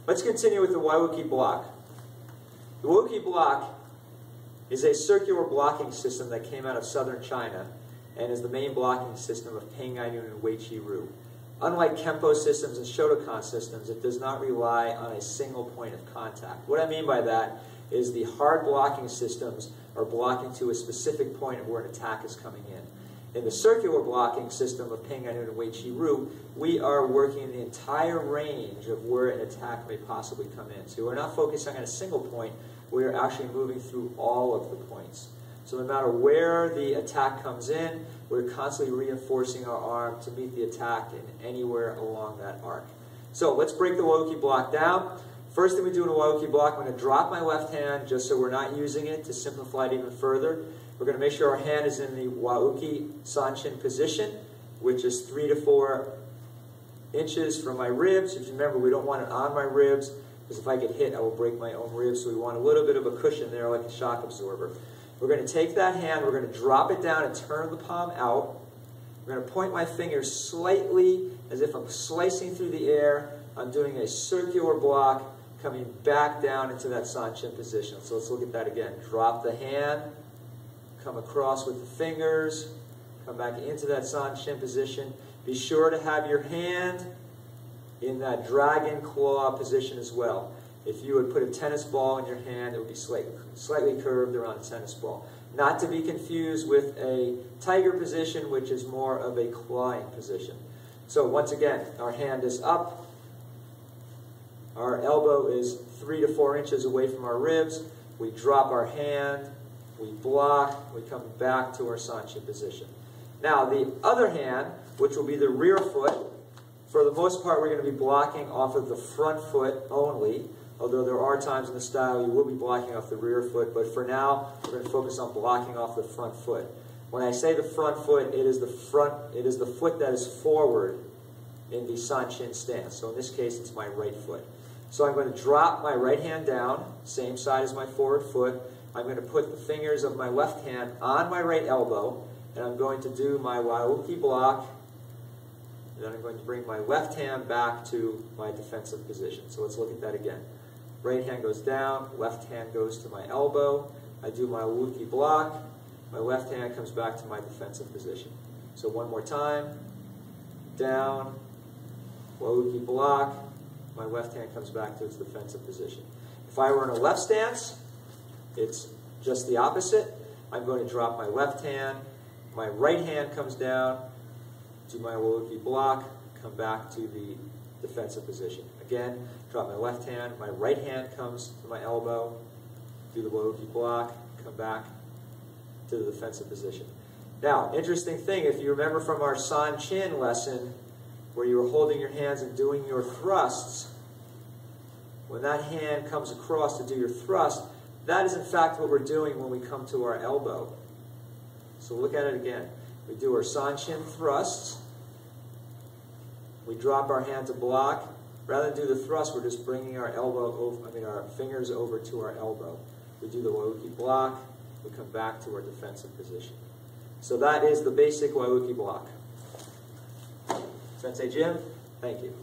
Let's continue with the Wauki Block. The Wauki Block is a circular blocking system that came out of southern China and is the main blocking system of Pangainoon Wauki. Unlike Kempo systems and Shotokan systems, it does not rely on a single point of contact. What I mean by that is the hard blocking systems are blocking to a specific point of where an attack is coming in. In the circular blocking system of Pangainoon Wauki, we are working the entire range of where an attack may possibly come in. So we're not focusing on a single point, we are actually moving through all of the points. So no matter where the attack comes in, we're constantly reinforcing our arm to meet the attack in anywhere along that arc. So let's break the Wauki Block down. First thing we do in a Wauki Block, I'm going to drop my left hand just so we're not using it to simplify it even further. We're going to make sure our hand is in the Wauki Sanchin position, which is 3 to 4 inches from my ribs. If you remember, we don't want it on my ribs, because if I get hit, I will break my own ribs. So we want a little bit of a cushion there, like a shock absorber. We're going to take that hand, we're going to drop it down and turn the palm out. We're going to point my fingers slightly as if I'm slicing through the air. I'm doing a circular block coming back down into that Sanchin position. So let's look at that again. Drop the hand, come across with the fingers, come back into that Sanchin position. Be sure to have your hand in that dragon claw position as well. If you would put a tennis ball in your hand, it would be slightly curved around a tennis ball. Not to be confused with a tiger position, which is more of a clawing position. So once again, our hand is up. Our elbow is 3 to 4 inches away from our ribs. We drop our hand, we block, we come back to our Sanchin position. Now the other hand, which will be the rear foot, for the most part we're going to be blocking off of the front foot only, although there are times in the style you will be blocking off the rear foot, but for now we're going to focus on blocking off the front foot. When I say the front foot, it is the foot that is forward in the Sanchin stance. So in this case it's my right foot. So I'm going to drop my right hand down, same side as my forward foot. I'm going to put the fingers of my left hand on my right elbow, and I'm going to do my Wauki Block. And then I'm going to bring my left hand back to my defensive position. So let's look at that again. Right hand goes down, left hand goes to my elbow. I do my Wauki Block. My left hand comes back to my defensive position. So one more time. Down, Wauki Block. My left hand comes back to its defensive position. If I were in a left stance, it's just the opposite. I'm going to drop my left hand. My right hand comes down, do my Wauki Block, come back to the defensive position. Again, drop my left hand, my right hand comes to my elbow, do the Wauki Block, come back to the defensive position. Now, interesting thing, if you remember from our Sanchin lesson, where you were holding your hands and doing your thrusts, when that hand comes across to do your thrust, that is in fact what we're doing when we come to our elbow. So look at it again. We do our Sanchin thrusts. We drop our hand to block. Rather than do the thrust, we're just bringing our our fingers over to our elbow. We do the Wauki Block. We come back to our defensive position. So that is the basic Wauki Block. Sensei Jim, thank you.